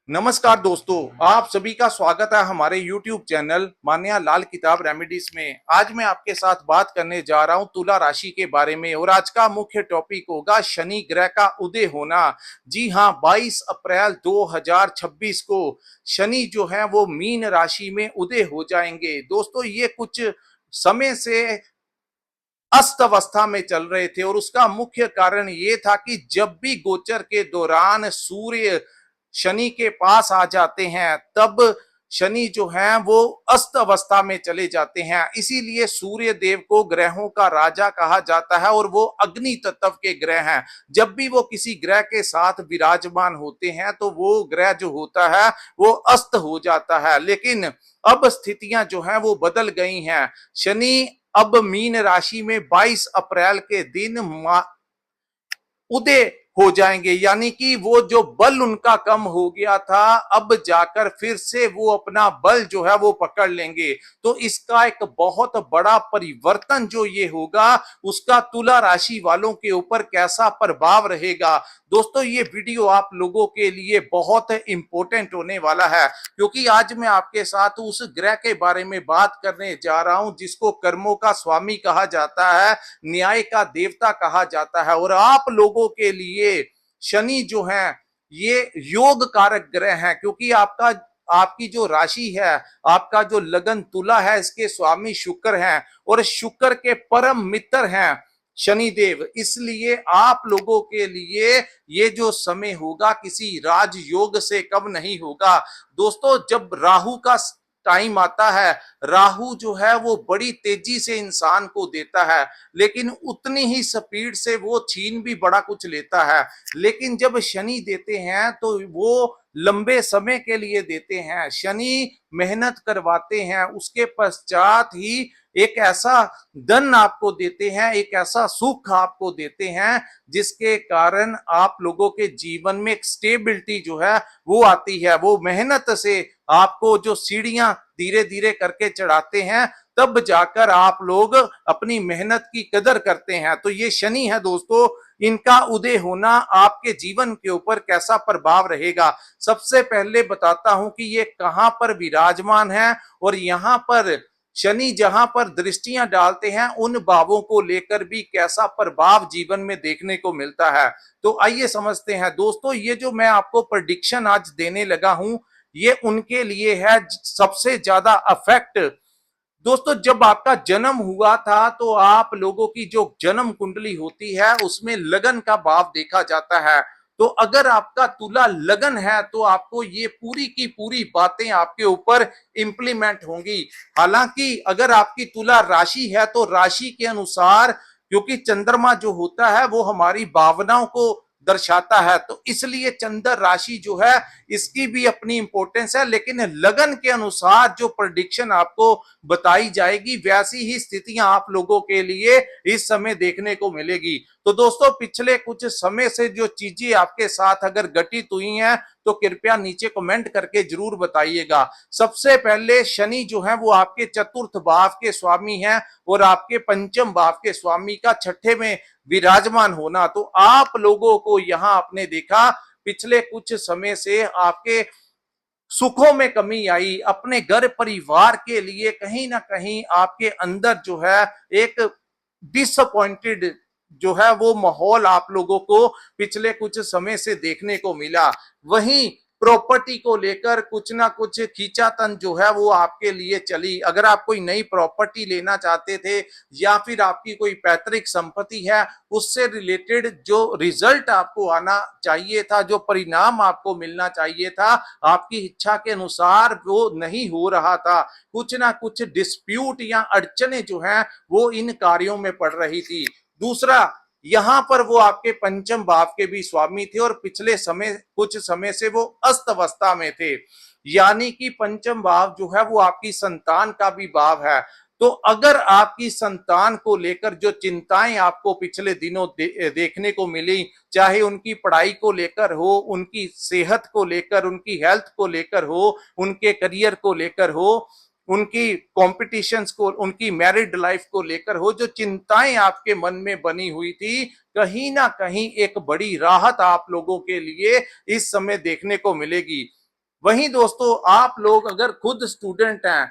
नमस्कार दोस्तों, आप सभी का स्वागत है हमारे YouTube चैनल मान्या लाल किताब रेमेडीज में। आज मैं आपके साथ बात करने जा रहा हूं तुला राशि के बारे में और आज का मुख्य टॉपिक होगा शनि ग्रह का उदय होना। जी हां, 22 अप्रैल 2026 को शनि जो है वो मीन राशि में उदय हो जाएंगे। दोस्तों, ये कुछ समय से अस्त अवस्था में चल रहे थे और उसका मुख्य कारण ये था कि जब भी गोचर के दौरान सूर्य शनि के पास आ जाते हैं तब शनि जो है वो अस्त अवस्था में चले जाते हैं। इसीलिए सूर्य देव को ग्रहों का राजा कहा जाता है और वो अग्नि तत्व के ग्रह हैं। जब भी वो किसी ग्रह के साथ विराजमान होते हैं तो वो ग्रह जो होता है वो अस्त हो जाता है। लेकिन अब स्थितियां जो हैं वो बदल गई हैं। शनि अब मीन राशि में 22 अप्रैल के दिन उदय हो जाएंगे, यानी कि वो जो बल उनका कम हो गया था अब जाकर फिर से वो अपना बल जो है वो पकड़ लेंगे। तो इसका एक बहुत बड़ा परिवर्तन जो ये होगा उसका तुला राशि वालों के ऊपर कैसा प्रभाव रहेगा। दोस्तों, ये वीडियो आप लोगों के लिए बहुत इंपॉर्टेंट होने वाला है क्योंकि आज मैं आपके साथ उस ग्रह के बारे में बात करने जा रहा हूं जिसको कर्मों का स्वामी कहा जाता है, न्याय का देवता कहा जाता है। और आप लोगों के लिए शनि जो है ये योग कारक ग्रह है क्योंकि आपकी जो राशि है, आपका जो लगन तुला है, इसके स्वामी शुक्र हैं और शुक्र के परम मित्र हैं शनिदेव। इसलिए आप लोगों के लिए ये जो समय होगा किसी राजयोग से कम नहीं होगा। दोस्तों, जब राहु का टाइम आता है, राहु जो है वो बड़ी तेजी से इंसान को देता है लेकिन उतनी ही स्पीड से वो छीन भी बड़ा कुछ लेता है। लेकिन जब शनि देते हैं तो वो लंबे समय के लिए देते हैं। शनि मेहनत करवाते हैं, उसके पश्चात ही एक ऐसा धन आपको देते हैं, एक ऐसा सुख आपको देते हैं जिसके कारण आप लोगों के जीवन में एक स्टेबिलिटी जो है वो आती है। वो मेहनत से आपको जो सीढ़ियां धीरे धीरे करके चढ़ाते हैं तब जाकर आप लोग अपनी मेहनत की कदर करते हैं। तो ये शनि है दोस्तों, इनका उदय होना आपके जीवन के ऊपर कैसा प्रभाव रहेगा। सबसे पहले बताता हूं कि ये कहां पर विराजमान है और यहां पर शनि जहां पर दृष्टियां डालते हैं उन भावों को लेकर भी कैसा प्रभाव जीवन में देखने को मिलता है। तो आइए समझते हैं दोस्तों, ये जो मैं आपको प्रेडिक्शन आज देने लगा हूं ये उनके लिए है सबसे ज्यादा अफेक्ट। दोस्तों, जब आपका जन्म हुआ था तो आप लोगों की जो जन्म कुंडली होती है उसमें लगन का भाव देखा जाता है। तो अगर आपका तुला लगन है तो आपको ये पूरी की पूरी बातें आपके ऊपर इंप्लीमेंट होंगी। हालांकि अगर आपकी तुला राशि है तो राशि के अनुसार, क्योंकि चंद्रमा जो होता है वो हमारी भावनाओं को दर्शाता है, तो इसलिए चंद्र राशि जो है इसकी भी अपनी इंपॉर्टेंस है। लेकिन लगन के अनुसार जो प्रेडिक्शन आपको बताई जाएगी वैसी ही स्थितियां आप लोगों के लिए इस समय देखने को मिलेगी। तो दोस्तों, पिछले कुछ समय से जो चीजें आपके साथ अगर घटित हुई हैं तो कृपया नीचे कमेंट करके जरूर बताइएगा। सबसे पहले शनि जो है वो आपके चतुर्थ भाव के स्वामी हैं और आपके पंचम भाव के स्वामी का छठे में विराजमान होना। तो आप लोगों को यहां आपने देखा पिछले कुछ समय से आपके सुखों में कमी आई, अपने घर परिवार के लिए कहीं ना कहीं आपके अंदर जो है एक डिसअपॉइंटेड जो है वो माहौल आप लोगों को पिछले कुछ समय से देखने को मिला। वहीं प्रॉपर्टी को लेकर कुछ ना कुछ खींचातन जो है वो आपके लिए चली। अगर आप कोई नई प्रॉपर्टी लेना चाहते थे या फिर आपकी कोई पैतृक संपत्ति है उससे रिलेटेड जो रिजल्ट आपको आना चाहिए था, जो परिणाम आपको मिलना चाहिए था, आपकी इच्छा के अनुसार वो नहीं हो रहा था। कुछ ना कुछ डिस्प्यूट या अड़चने जो हैं वो इन कार्यों में पड़ रही थी। दूसरा, यहां पर वो आपके पंचम भाव के भी स्वामी थे और पिछले समय कुछ समय से वो अस्त अवस्था में थे, यानी कि पंचम भाव जो है वो आपकी संतान का भी भाव है। तो अगर आपकी संतान को लेकर जो चिंताएं आपको पिछले दिनों देखने को मिली, चाहे उनकी पढ़ाई को लेकर हो, उनकी सेहत को लेकर, उनकी हेल्थ को लेकर हो, उनके करियर को लेकर हो, उनकी कॉम्पिटिशन्स को, उनकी मैरिड लाइफ को लेकर हो, जो चिंताएं आपके मन में बनी हुई थी, कहीं ना कहीं एक बड़ी राहत आप लोगों के लिए इस समय देखने को मिलेगी। वहीं दोस्तों आप लोग अगर खुद स्टूडेंट हैं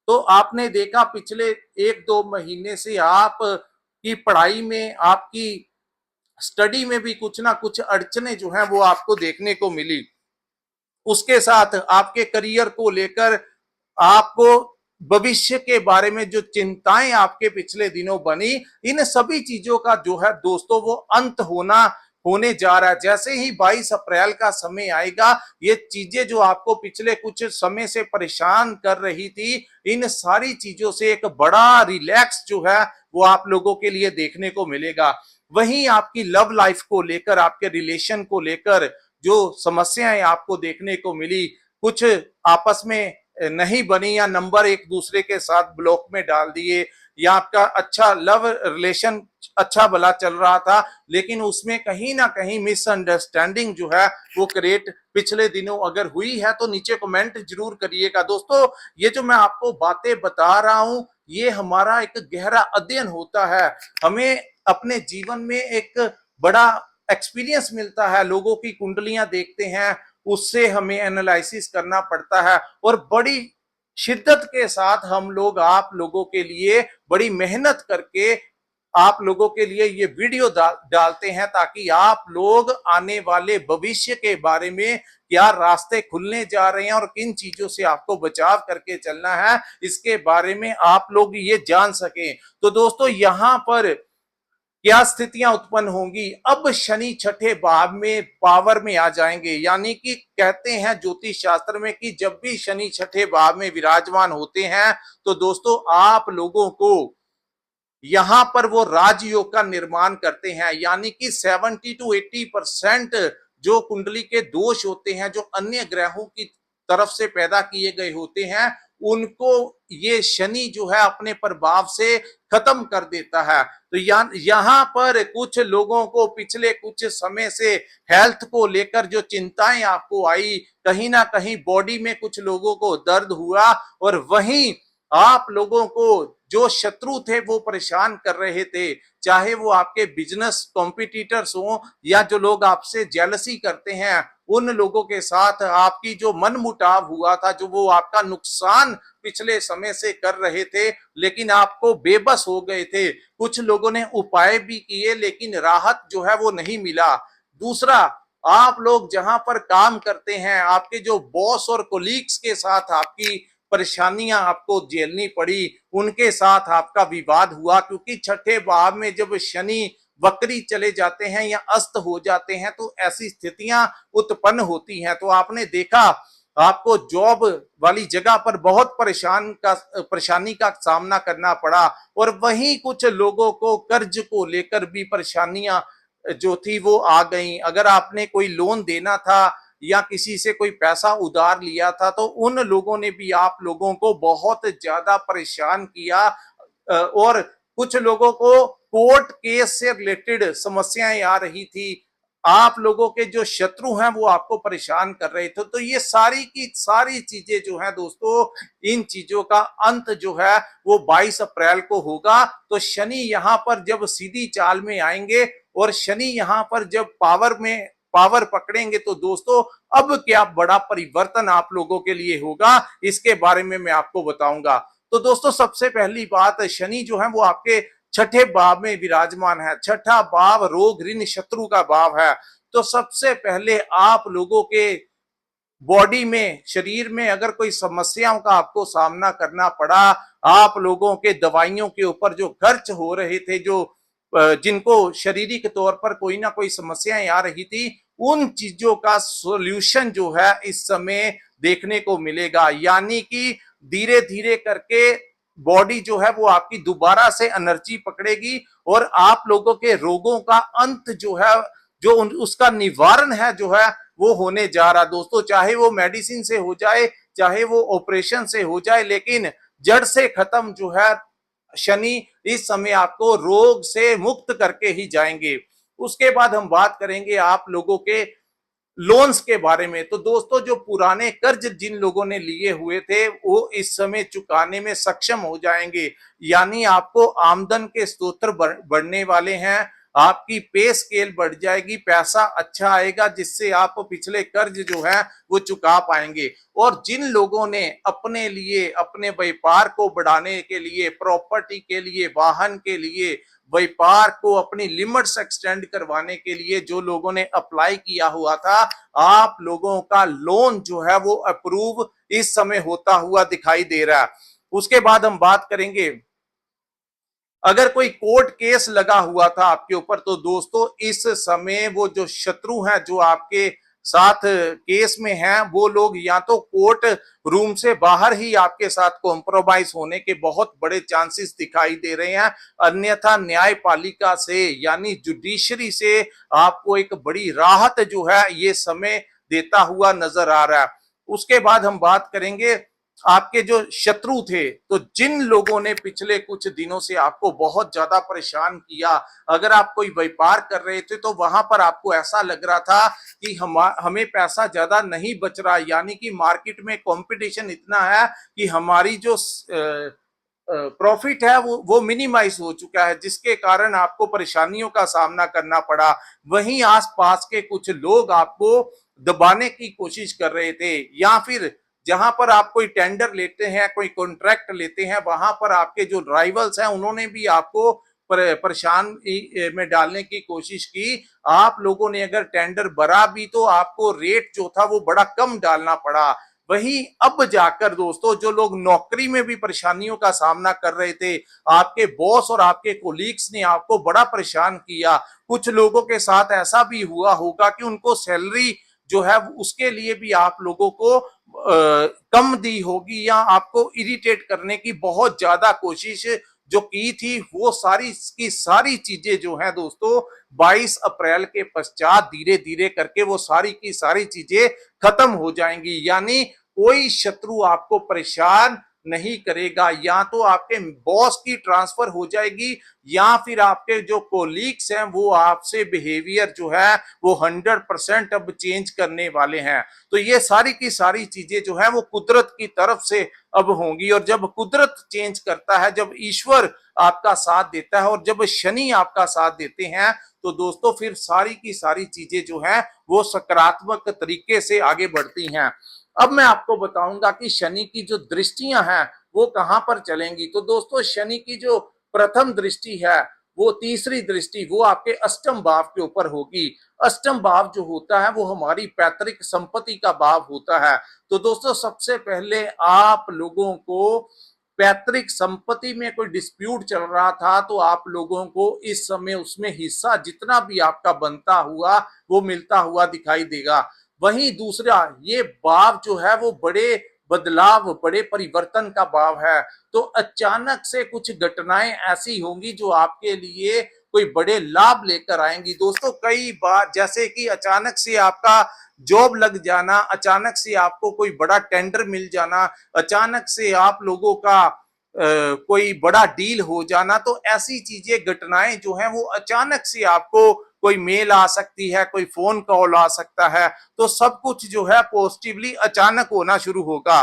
तो आपने देखा पिछले 1-2 महीने से आप की पढ़ाई में, आपकी स्टडी में भी कुछ ना कुछ अड़चने जो हैं वो आपको देखने को मिली। उसके साथ आपके करियर को लेकर आपको भविष्य के बारे में जो चिंताएं आपके पिछले दिनों बनी, इन सभी चीजों का जो है दोस्तों वो अंत होने जा रहा है। जैसे ही 22 अप्रैल का समय आएगा, ये चीजें जो आपको पिछले कुछ समय से परेशान कर रही थी, इन सारी चीजों से एक बड़ा रिलैक्स जो है वो आप लोगों के लिए देखने को मिलेगा। वहीं आपकी लव लाइफ को लेकर, आपके रिलेशन को लेकर जो समस्याएं आपको देखने को मिली, कुछ आपस में नहीं बनी या नंबर एक दूसरे के साथ ब्लॉक में डाल दिए, या आपका अच्छा लव रिलेशन अच्छा भला चल रहा था लेकिन उसमें कहीं ना कहीं मिसअंडरस्टैंडिंग जो है वो क्रिएट पिछले दिनों अगर हुई है तो नीचे कमेंट जरूर करिएगा। दोस्तों ये जो मैं आपको बातें बता रहा हूं ये हमारा एक गहरा अध्ययन होता है, हमें अपने जीवन में एक बड़ा एक्सपीरियंस मिलता है, लोगों की कुंडलियां देखते हैं, उससे हमें एनालिसिस करना पड़ता है और बड़ी शिद्दत के साथ हम लोग आप लोगों के लिए बड़ी मेहनत करके आप लोगों के लिए ये वीडियो डालते हैं ताकि आप लोग आने वाले भविष्य के बारे में क्या रास्ते खुलने जा रहे हैं और किन चीजों से आपको बचाव करके चलना है इसके बारे में आप लोग ये जान सकें। तो दोस्तों यहां पर क्या स्थितियां उत्पन्न होंगी, अब शनि छठे भाव में पावर में आ जाएंगे, यानी कि कहते हैं ज्योतिष शास्त्र में कि जब भी शनि छठे भाव में विराजमान होते हैं तो दोस्तों आप लोगों को यहां पर वो राजयोग का निर्माण करते हैं, यानी कि 70 to 80% जो कुंडली के दोष होते हैं, जो अन्य ग्रहों की तरफ से पैदा किए गए होते हैं, उनको ये शनि जो है अपने प्रभाव से खत्म कर देता है। तो यहां पर कुछ लोगों को पिछले कुछ समय से हेल्थ को लेकर जो चिंताएं आपको आई, कहीं ना कहीं बॉडी में कुछ लोगों को दर्द हुआ और वहीं आप लोगों को जो शत्रु थे वो परेशान कर रहे थे, चाहे वो आपके बिजनेस कॉम्पिटिटर्स हो या जो लोग आपसे जेलसी करते हैं, उन लोगों के साथ आपकी जो मनमुटाव हुआ था, जो वो आपका नुकसान पिछले समय से कर रहे थे लेकिन आपको बेबस हो गए थे, कुछ लोगों ने उपाय भी किए लेकिन राहत जो है वो नहीं मिला। दूसरा, आप लोग जहां पर काम करते हैं, आपके जो बॉस और कोलीग्स के साथ आपकी परेशानियां आपको झेलनी पड़ी, उनके साथ आपका विवाद हुआ, क्योंकि छठे भाव में जब शनि वक्री चले जाते हैं या अस्त हो जाते हैं तो ऐसी स्थितियां उत्पन्न होती हैं। तो आपने देखा आपको जॉब वाली जगह पर बहुत परेशानी का सामना करना पड़ा और वहीं कुछ लोगों को कर्ज को लेकर भी परेशानियां जो थी वो आ गई। अगर आपने कोई लोन देना था या किसी से कोई पैसा उधार लिया था तो उन लोगों ने भी आप लोगों को बहुत ज्यादा परेशान किया और कुछ लोगों को कोर्ट केस से रिलेटेड समस्याएं आ रही थी, आप लोगों के जो शत्रु हैं वो आपको परेशान कर रहे थे। तो ये सारी की सारी चीजें जो है दोस्तों, इन चीजों का अंत जो है वो 22 अप्रैल को होगा। तो शनि यहाँ पर जब सीधी चाल में आएंगे और शनि यहाँ पर जब पावर पकड़ेंगे तो दोस्तों अब क्या बड़ा परिवर्तन आप लोगों के लिए होगा इसके बारे में मैं आपको बताऊंगा। तो दोस्तों सबसे पहली बात, शनि जो है वो आपके छठे भाव में विराजमान है। छठा भाव रोग ऋण शत्रु का भाव है। तो सबसे पहले आप लोगों के बॉडी में, शरीर में अगर कोई समस्याओं का आपको सामना करना पड़ा, आप लोगों के दवाइयों के ऊपर जो खर्च हो रहे थे, जो जिनको शारीरिक तौर पर कोई ना कोई समस्याएं आ रही थी, उन चीजों का सॉल्यूशन जो है इस समय देखने को मिलेगा, यानी कि धीरे धीरे करके बॉडी जो है वो आपकी दोबारा से एनर्जी पकड़ेगी और आप लोगों के रोगों का अंत जो है, जो उसका निवारण है जो है वो होने जा रहा दोस्तों। चाहे वो मेडिसिन से हो जाए, चाहे वो ऑपरेशन से हो जाए, लेकिन जड़ से खत्म जो है शनि इस समय आपको रोग से मुक्त करके ही जाएंगे। उसके बाद हम बात करेंगे आप लोगों के लोन्स के बारे में। तो दोस्तों जो पुराने कर्ज जिन लोगों ने लिए हुए थे वो इस समय चुकाने में सक्षम हो जाएंगे, यानी आपको आमदन के स्रोत बढ़ने वाले हैं, आपकी पे स्केल बढ़ जाएगी, पैसा अच्छा आएगा, जिससे आप पिछले कर्ज जो है वो चुका पाएंगे। और जिन लोगों ने अपने लिए, अपने व्यापार को बढ़ाने के लिए, प्रॉपर्टी के लिए, वाहन के लिए, व्यापार को अपनी लिमिट्स एक्सटेंड करवाने के लिए जो लोगों ने अप्लाई किया हुआ था, आप लोगों का लोन जो है वो अप्रूव इस समय होता हुआ दिखाई दे रहा है। उसके बाद हम बात करेंगे, अगर कोई कोर्ट केस लगा हुआ था आपके ऊपर, तो दोस्तों इस समय वो जो शत्रु हैं जो आपके साथ केस में हैं, वो लोग या तो कोर्ट रूम से बाहर ही आपके साथ कॉम्प्रोमाइज होने के बहुत बड़े चांसेस दिखाई दे रहे हैं, अन्यथा न्यायपालिका से यानी जुडिशरी से आपको एक बड़ी राहत जो है ये समय देता हुआ नजर आ रहा है। उसके बाद हम बात करेंगे आपके जो शत्रु थे, तो जिन लोगों ने पिछले कुछ दिनों से आपको बहुत ज्यादा परेशान किया, अगर आप कोई व्यापार कर रहे थे तो वहां पर आपको ऐसा लग रहा था कि हमें पैसा ज्यादा नहीं बच रहा, यानी कि मार्केट में कंपटीशन इतना है कि हमारी जो प्रॉफिट है वो मिनिमाइज हो चुका है, जिसके कारण आपको परेशानियों का सामना करना पड़ा। वहीं आसपास के कुछ लोग आपको दबाने की कोशिश कर रहे थे, या फिर जहां पर आप कोई टेंडर लेते हैं, कोई कॉन्ट्रैक्ट लेते हैं, वहां पर आपके जो राइवल्स हैं उन्होंने भी आपको परेशान में डालने की कोशिश की। आप लोगों ने अगर टेंडर भरा भी तो आपको रेट जो था वो बड़ा कम डालना पड़ा। वहीं अब जाकर दोस्तों जो लोग नौकरी में भी परेशानियों का सामना कर रहे थे, आपके बॉस और आपके कोलीग्स ने आपको बड़ा परेशान किया। कुछ लोगों के साथ ऐसा भी हुआ होगा कि उनको सैलरी जो है उसके लिए भी आप लोगों को कम दी होगी, या आपको इरिटेट करने की बहुत ज्यादा कोशिश जो की थी, वो सारी की सारी चीजें जो है दोस्तों 22 अप्रैल के पश्चात धीरे धीरे करके वो सारी की सारी चीजें खत्म हो जाएंगी। यानी कोई शत्रु आपको परेशान नहीं करेगा, या तो आपके बॉस की ट्रांसफर हो जाएगी, या फिर आपके जो कोलीग्स हैं वो आपसे बिहेवियर जो है वो 100% अब चेंज करने वाले हैं। तो ये सारी की सारी चीजें जो है वो कुदरत की तरफ से अब होंगी, और जब कुदरत चेंज करता है, जब ईश्वर आपका साथ देता है और जब शनि आपका साथ देते हैं, तो दोस्तों फिर सारी की सारी चीजें जो है वो सकारात्मक तरीके से आगे बढ़ती हैं। अब मैं आपको बताऊंगा कि शनि की जो दृष्टियां हैं वो कहां पर चलेंगी। तो दोस्तों शनि की जो प्रथम दृष्टि है, वो तीसरी दृष्टि वो आपके अष्टम भाव के ऊपर होगी। अष्टम भाव जो होता है वो हमारी पैतृक संपत्ति का भाव होता है। तो दोस्तों सबसे पहले आप लोगों को पैतृक संपत्ति में कोई डिस्प्यूट चल रहा था, तो आप लोगों को इस समय उसमें हिस्सा जितना भी आपका बनता हुआ वो मिलता हुआ दिखाई देगा। वहीं दूसरा ये भाव जो है वो बड़े बदलाव, बड़े परिवर्तन का भाव है। तो अचानक से कुछ घटनाएं ऐसी होंगी जो आपके लिए कोई बड़े लाभ लेकर आएंगी। दोस्तों कई बार जैसे कि अचानक से आपका जॉब लग जाना, अचानक से आपको कोई बड़ा टेंडर मिल जाना, अचानक से आप लोगों का कोई बड़ा डील हो जाना, तो ऐसी चीजें, घटनाएं जो हैं वो अचानक से आपको कोई मेल आ सकती है, कोई फोन कॉल आ सकता है, तो सब कुछ जो है पॉजिटिवली अचानक होना शुरू होगा।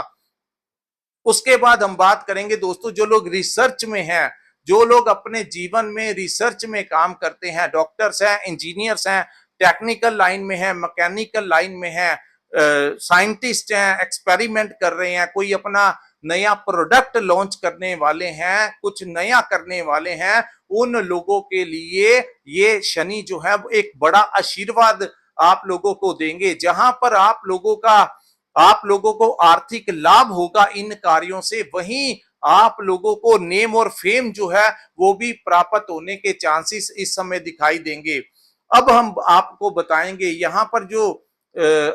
उसके बाद हम बात करेंगे दोस्तों जो लोग रिसर्च में हैं, जो लोग अपने जीवन में रिसर्च में काम करते हैं, डॉक्टर्स हैं, इंजीनियर्स हैं, टेक्निकल लाइन में हैं, मैकेनिकल लाइन में हैं, साइंटिस्ट हैं, एक्सपेरिमेंट कर रहे हैं, कोई अपना नया प्रोडक्ट लॉन्च करने वाले हैं, कुछ नया करने वाले हैं, उन लोगों के लिए ये शनि जो है एक बड़ा आशीर्वाद आप लोगों को देंगे, जहां पर आप लोगों को आर्थिक लाभ होगा इन कार्यों से। वहीं आप लोगों को नेम और फेम जो है वो भी प्राप्त होने के चांसेस इस समय दिखाई देंगे। अब हम आपको बताएंगे यहाँ पर जो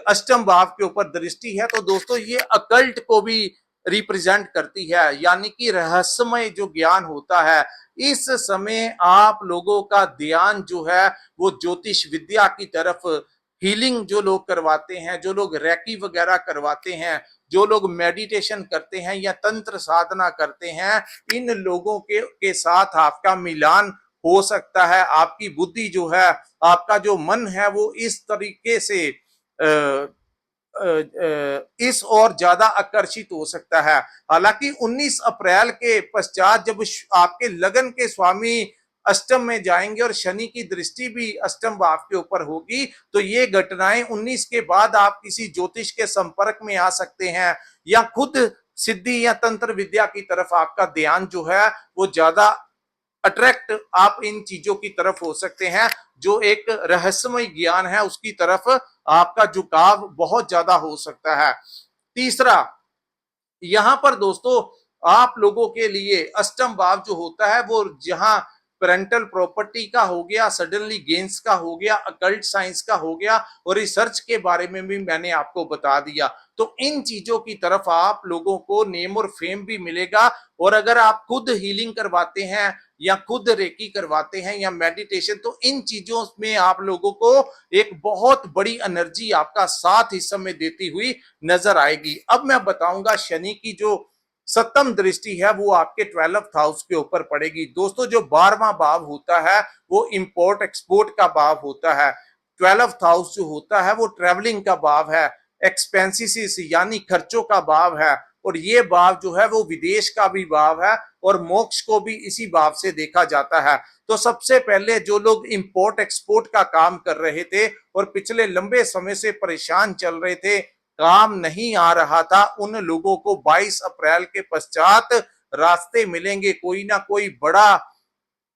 अष्टम भाव के ऊपर दृष्टि है, तो दोस्तों ये अकल्ट को भी रिप्रेजेंट करती है, यानी कि रहस्यमय जो ज्ञान होता है। इस समय आप लोगों का ध्यान जो है वो ज्योतिष विद्या की तरफ, हीलिंग जो लोग करवाते हैं, जो लोग रैकी वगैरह करवाते हैं, जो लोग मेडिटेशन करते हैं या तंत्र साधना करते हैं, इन लोगों के साथ आपका मिलान हो सकता है। आपकी बुद्धि जो है, आपका जो मन है वो इस तरीके से इस और ज्यादा आकर्षित हो सकता है। हालांकि 19 अप्रैल के पश्चात जब आपके लगन के स्वामी अष्टम में जाएंगे और शनि की दृष्टि भी अष्टम भाव के ऊपर होगी, तो ये घटनाएं 19 के बाद आप किसी ज्योतिष के संपर्क में आ सकते हैं, या खुद सिद्धि या तंत्र विद्या की तरफ आपका ध्यान जो है वो ज्यादा अट्रैक्ट आप इन चीजों की तरफ हो सकते हैं। जो एक रहस्यमय ज्ञान है उसकी तरफ आपका झुकाव बहुत ज्यादा हो सकता है। तीसरा, यहां पर दोस्तों आप लोगों के लिए अष्टम भाव जो होता है वो जहां पेरेंटल प्रॉपर्टी का हो गया, सडनली गेन्स का हो गया, अकल्ट साइंस का हो गया, और रिसर्च के बारे में भी मैंने आपको बता दिया। तो इन चीजों की तरफ आप लोगों को नेम और फेम भी मिलेगा। और अगर आप खुद हीलिंग करवाते हैं या खुद रेकी करवाते हैं या मेडिटेशन, तो इन चीजों में आप लोगों को एक बहुत बड़ी एनर्जी आपका साथ इस समय देती हुई नजर आएगी। अब मैं बताऊंगा शनि की जो सप्तम दृष्टि है वो आपके 12th हाउस के ऊपर पड़ेगी। दोस्तों जो 12वां भाव होता है वो इंपोर्ट एक्सपोर्ट का भाव होता है। 12th हाउस जो होता है वो ट्रेवलिंग का भाव है, एक्सपेंसिस यानी खर्चों का भाव है, और ये भाव जो है वो विदेश का भी भाव है, और मोक्ष को भी इसी भाव से देखा जाता है। तो सबसे पहले जो लोग इंपोर्ट एक्सपोर्ट का काम कर रहे थे और पिछले लंबे समय से परेशान चल रहे थे, काम नहीं आ रहा था, उन लोगों को 22 अप्रैल के पश्चात रास्ते मिलेंगे। कोई ना कोई बड़ा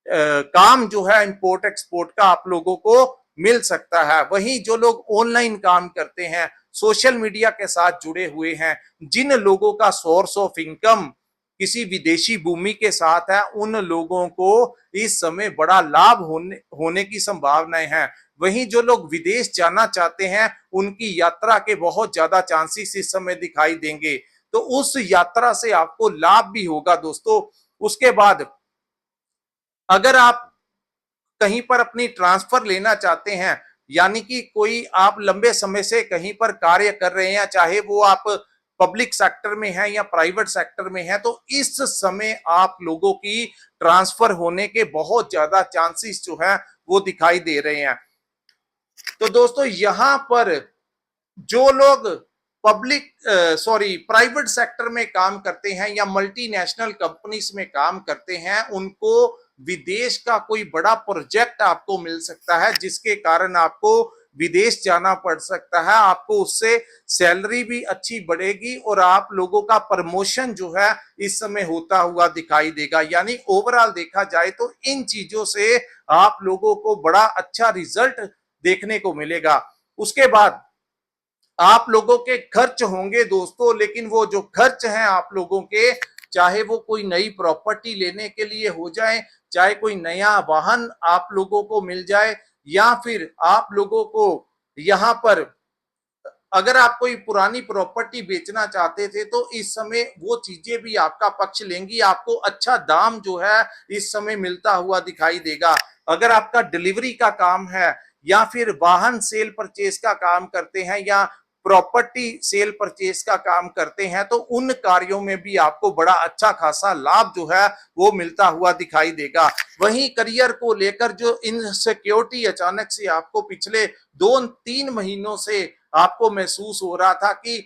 काम जो है इंपोर्ट एक्सपोर्ट का आप लोगों को मिल सकता है। वहीं जो लोग ऑनलाइन काम करते हैं, सोशल मीडिया के साथ जुड़े हुए हैं, जिन लोगों का सोर्स ऑफ इनकम किसी विदेशी भूमि के साथ है, उन लोगों को इस समय बड़ा लाभ होने की संभावनाएं हैं। वहीं जो लोग विदेश जाना चाहते हैं उनकी यात्रा के बहुत ज्यादा चांसेस इस समय दिखाई देंगे, तो उस यात्रा से आपको लाभ भी होगा दोस्तों। उसके बाद अगर आप कहीं पर अपनी ट्रांसफर लेना चाहते हैं, यानी कि कोई आप लंबे समय से कहीं पर कार्य कर रहे हैं, चाहे वो आप पब्लिक सेक्टर में है या प्राइवेट सेक्टर में है, तो इस समय आप लोगों की ट्रांसफर होने के बहुत ज्यादा चांसेस जो है वो दिखाई दे रहे हैं। तो दोस्तों यहां पर जो लोग प्राइवेट सेक्टर में काम करते हैं या मल्टीनेशनल कंपनीज में काम करते हैं, उनको विदेश का कोई बड़ा प्रोजेक्ट आपको मिल सकता है, जिसके कारण आपको विदेश जाना पड़ सकता है। आपको उससे सैलरी भी अच्छी बढ़ेगी और आप लोगों का प्रमोशन जो है इस समय होता हुआ दिखाई देगा। यानी ओवरऑल देखा जाए तो इन चीजों से आप लोगों को बड़ा अच्छा रिजल्ट देखने को मिलेगा। उसके बाद आप लोगों के खर्च होंगे दोस्तों, लेकिन वो जो खर्च हैं आप लोगों के, चाहे वो कोई नई प्रॉपर्टी लेने के लिए हो जाए, चाहे कोई नया वाहन आप लोगों को मिल जाए, या फिर आप लोगों को यहां पर अगर आप कोई पुरानी प्रॉपर्टी बेचना चाहते थे, तो इस समय वो चीजें भी आपका पक्ष लेंगी। आपको अच्छा दाम जो है इस समय मिलता हुआ दिखाई देगा। अगर आपका डिलीवरी का काम है या फिर वाहन सेल परचेज का काम करते हैं या प्रॉपर्टी सेल परचेज का काम करते हैं, तो उन कार्यों में भी आपको बड़ा अच्छा खासा लाभ जो है वो मिलता हुआ दिखाई देगा। वहीं करियर को लेकर जो इनसिक्योरिटी अचानक से आपको पिछले 2-3 महीनों से आपको महसूस हो रहा था कि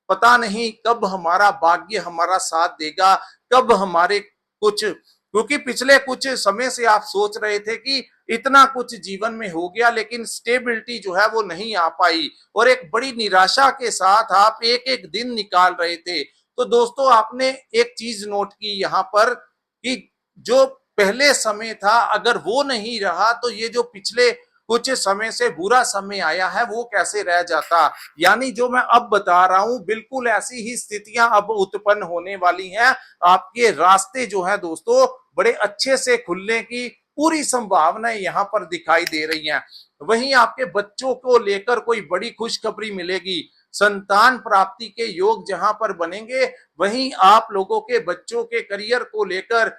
पता नहीं कब हमारा भाग्य हमारा साथ देगा, कब हमारे कुछ, क्योंकि पिछले कुछ समय से आप सोच रहे थे कि इतना कुछ जीवन में हो गया, लेकिन स्टेबिलिटी जो है वो नहीं आ पाई, और एक बड़ी निराशा के साथ आप एक एक दिन निकाल रहे थे। तो दोस्तों आपने एक चीज नोट की यहाँ पर कि जो पहले समय था अगर वो नहीं रहा, तो ये जो पिछले कुछ समय से बुरा समय आया है वो कैसे रह जाता। यानी जो मैं अब बता रहा हूं बिल्कुल ऐसी ही स्थितियां अब उत्पन्न होने वाली हैं। आपके रास्ते जो है दोस्तों बड़े अच्छे से खुलने की पूरी संभावनाएं यहां पर दिखाई दे रही हैं। वहीं आपके बच्चों को लेकर कोई बड़ी खुशखबरी मिलेगी, संतान प्राप्ति के योग जहां पर बनेंगे, वहीं आप लोगों के बच्चों के करियर को लेकर,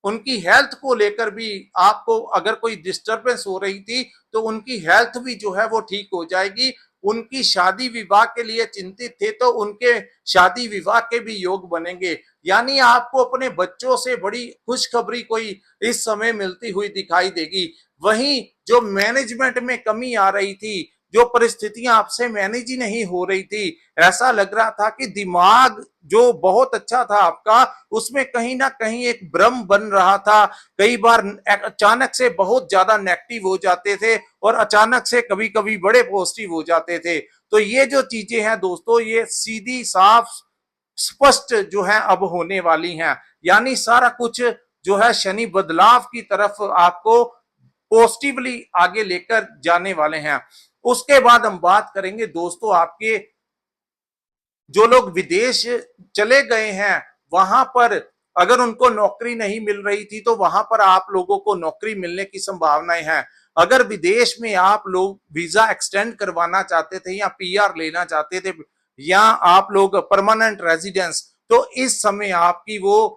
उनकी हेल्थ को लेकर भी आपको अगर कोई डिस्टरबेंस हो रही थी तो उनकी हेल्थ भी जो है वो ठीक हो जाएगी। उनकी शादी विवाह के लिए चिंतित थे तो उनके शादी विवाह के भी योग बनेंगे। यानी आपको अपने बच्चों से बड़ी खुशखबरी कोई इस समय मिलती हुई दिखाई देगी। वहीं जो मैनेजमेंट में कमी आ रही थी, जो परिस्थितियां आपसे मैनेज ही नहीं हो रही थी, ऐसा लग रहा था कि दिमाग जो बहुत अच्छा था आपका, उसमें कहीं ना कहीं एक भ्रम बन रहा था। कई बार अचानक से बहुत ज्यादा नेगेटिव हो जाते थे और अचानक से कभी कभी बड़े पॉजिटिव हो जाते थे। तो ये जो चीजें हैं दोस्तों, ये सीधी साफ स्पष्ट जो है अब होने वाली हैं। यानी सारा कुछ जो है शनि बदलाव की तरफ आपको पॉजिटिवली आगे लेकर जाने वाले हैं। उसके बाद हम बात करेंगे दोस्तों, आपके जो लोग विदेश चले गए हैं, वहां पर अगर उनको नौकरी नहीं मिल रही थी तो वहां पर आप लोगों को नौकरी मिलने की संभावनाएं हैं। अगर विदेश में आप लोग वीजा एक्सटेंड करवाना चाहते थे या पीआर लेना चाहते थे या आप लोग परमानेंट रेजिडेंस, तो इस समय आपकी वो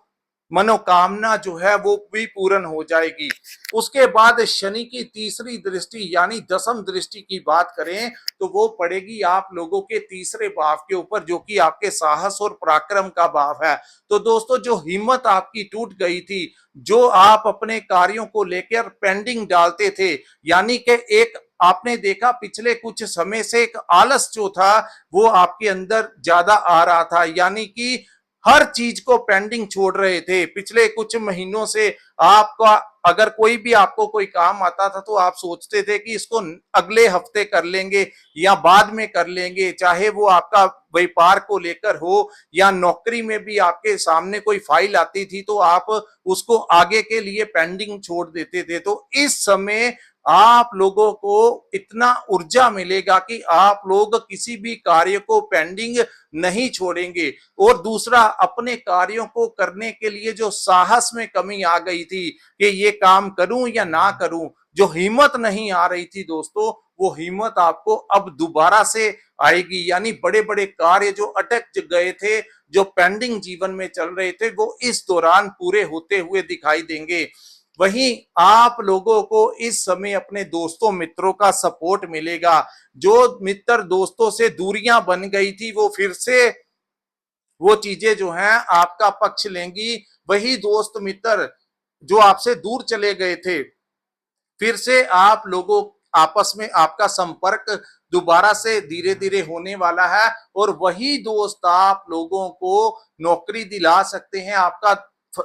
मनोकामना जो है वो भी पूर्ण हो जाएगी। उसके बाद शनि की तीसरी दृष्टि यानी दसम दृष्टि की बात करें तो वो पड़ेगी आप लोगों के तीसरे भाव के ऊपर, जो कि आपके साहस और पराक्रम का भाव है। तो दोस्तों, जो हिम्मत आपकी टूट गई थी, जो आप अपने कार्यों को लेकर पेंडिंग डालते थे, यानी कि एक आपने देखा पिछले कुछ समय से एक आलस जो था वो आपके अंदर ज्यादा आ रहा था, यानी कि हर चीज को पेंडिंग छोड़ रहे थे पिछले कुछ महीनों से। आपका अगर कोई भी आपको कोई काम आता था तो आप सोचते थे कि इसको अगले हफ्ते कर लेंगे या बाद में कर लेंगे, चाहे वो आपका व्यापार को लेकर हो या नौकरी में भी आपके सामने कोई फाइल आती थी तो आप उसको आगे के लिए पेंडिंग छोड़ देते थे। तो इस समय आप लोगों को इतना ऊर्जा मिलेगा कि आप लोग किसी भी कार्य को पेंडिंग नहीं छोड़ेंगे। और दूसरा, अपने कार्यों को करने के लिए जो साहस में कमी आ गई थी कि ये काम करूं या ना करूं, जो हिम्मत नहीं आ रही थी दोस्तों, वो हिम्मत आपको अब दोबारा से आएगी। यानी बड़े बड़े कार्य जो अटक गए थे, जो पेंडिंग जीवन में चल रहे थे, वो इस दौरान पूरे होते हुए दिखाई देंगे। वहीं आप लोगों को इस समय अपने दोस्तों मित्रों का सपोर्ट मिलेगा। जो मित्र दोस्तों से दूरियां बन गई थी वो फिर से वो चीजें जो हैं आपका पक्ष लेंगी। वही दोस्त मित्र जो आपसे दूर चले गए थे, फिर से आप लोगों आपस में आपका संपर्क दोबारा से धीरे धीरे होने वाला है। और वही दोस्त आप लोगों को नौकरी दिला सकते हैं, आपका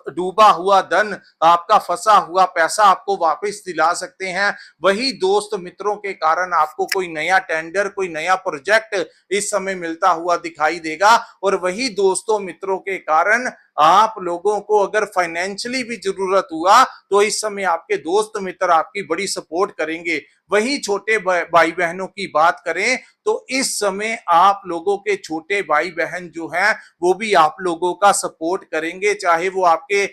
डूबा हुआ धन, आपका फंसा हुआ पैसा आपको वापस दिला सकते हैं। वही दोस्त मित्रों के कारण आपको कोई नया टेंडर, कोई नया प्रोजेक्ट इस समय मिलता हुआ दिखाई देगा। और वही दोस्तों मित्रों के कारण आप लोगों को अगर फाइनेंशियली भी जरूरत हुआ तो इस समय आपके दोस्त मित्र आपकी बड़ी सपोर्ट करेंगे। वही छोटे भाई बहनों की बात करें तो इस समय आप लोगों के छोटे भाई बहन जो हैं वो भी आप लोगों का सपोर्ट करेंगे, चाहे वो आपके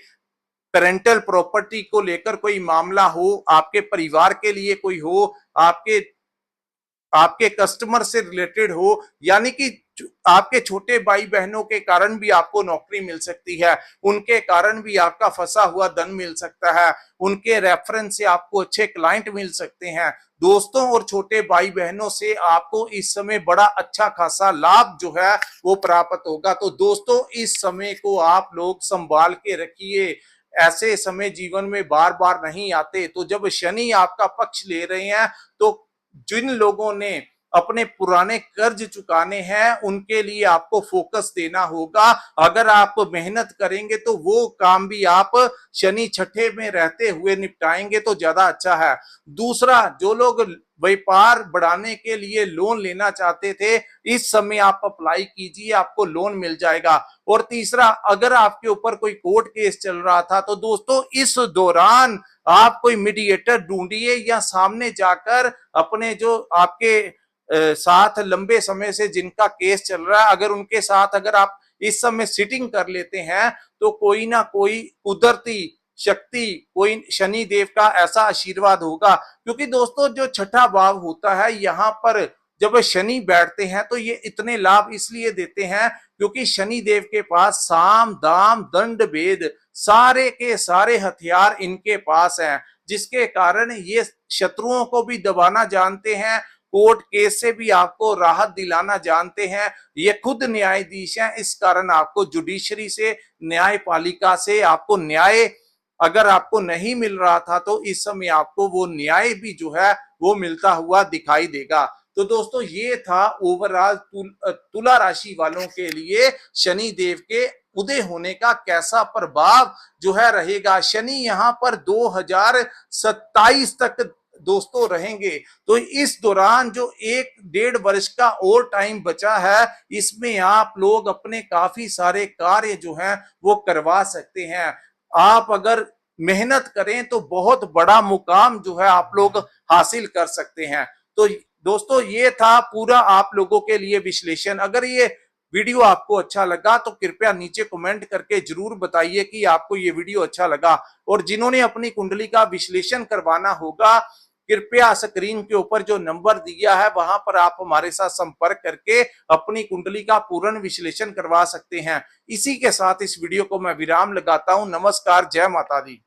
पेरेंटल प्रॉपर्टी को लेकर कोई मामला हो, आपके परिवार के लिए कोई हो, आपके आपके कस्टमर से रिलेटेड हो। यानी कि आपके छोटे भाई बहनों के कारण भी आपको नौकरी मिल सकती है, उनके कारण भी आपका फंसा हुआ धन मिल सकता है, उनके रेफरेंस से आपको अच्छे क्लाइंट मिल सकते हैं। दोस्तों और छोटे भाई बहनों से आपको इस समय बड़ा अच्छा खासा लाभ जो है वो प्राप्त होगा। तो दोस्तों, इस समय को आप लोग संभाल के रखिए। ऐसे समय जीवन में बार बार नहीं आते। तो जब शनि आपका पक्ष ले रहे हैं तो जिन लोगों ने अपने पुराने कर्ज चुकाने हैं उनके लिए आपको फोकस देना होगा। अगर आप मेहनत करेंगे तो वो काम भी आप शनि छठे में रहते हुए निपटाएंगे तो ज्यादा अच्छा है। दूसरा, जो लोग व्यापार बढ़ाने के लिए लोन लेना चाहते थे, इस समय आप अप्लाई कीजिए, आपको लोन मिल जाएगा। और तीसरा, अगर आपके ऊपर कोई कोर्ट केस चल रहा था तो दोस्तों इस दौरान आप कोई मीडिएटर ढूंढिए या सामने जाकर अपने जो आपके साथ लंबे समय से जिनका केस चल रहा है, अगर उनके साथ अगर आप इस समय सिटिंग कर लेते हैं तो कोई ना कोई कुदरती शक्ति, कोई शनि देव का ऐसा आशीर्वाद होगा। क्योंकि दोस्तों, जो छठा भाव होता है यहाँ पर जब शनि बैठते हैं तो ये इतने लाभ इसलिए देते हैं क्योंकि शनि देव के पास साम दाम दंड भेद सारे के सारे हथियार इनके पास हैं, जिसके कारण ये शत्रुओं को भी दबाना जानते हैं, कोर्ट केस से भी आपको राहत दिलाना जानते हैं। ये खुद न्यायाधीश हैं, इस कारण आपको जुडिशरी से, न्यायपालिका से आपको न्याय अगर आपको नहीं मिल रहा था तो इस समय आपको वो न्याय भी जो है वो मिलता हुआ दिखाई देगा। तो दोस्तों ये था ओवरऑल तुला राशि वालों के लिए शनि देव के उदय होने का कैसा प्रभाव जो है रहेगा। शनि यहाँ पर 2027 तक दोस्तों रहेंगे। तो इस दौरान जो 1-1.5 वर्ष का और टाइम बचा है, इसमें आप लोग अपने काफी सारे कार्य जो हैं वो करवा सकते हैं। आप अगर मेहनत करें तो बहुत बड़ा मुकाम जो है आप लोग हासिल कर सकते हैं। तो दोस्तों ये था पूरा आप लोगों के लिए विश्लेषण। अगर ये वीडियो आपको अच्छा लगा तो कृपया नीचे कमेंट करके जरूर बताइए कि आपको ये वीडियो अच्छा लगा। और जिन्होंने अपनी कुंडली का विश्लेषण करवाना होगा, कृपया स्क्रीन के ऊपर जो नंबर दिया है वहां पर आप हमारे साथ संपर्क करके अपनी कुंडली का पूर्ण विश्लेषण करवा सकते हैं। इसी के साथ इस वीडियो को मैं विराम लगाता हूं। नमस्कार, जय माता दी।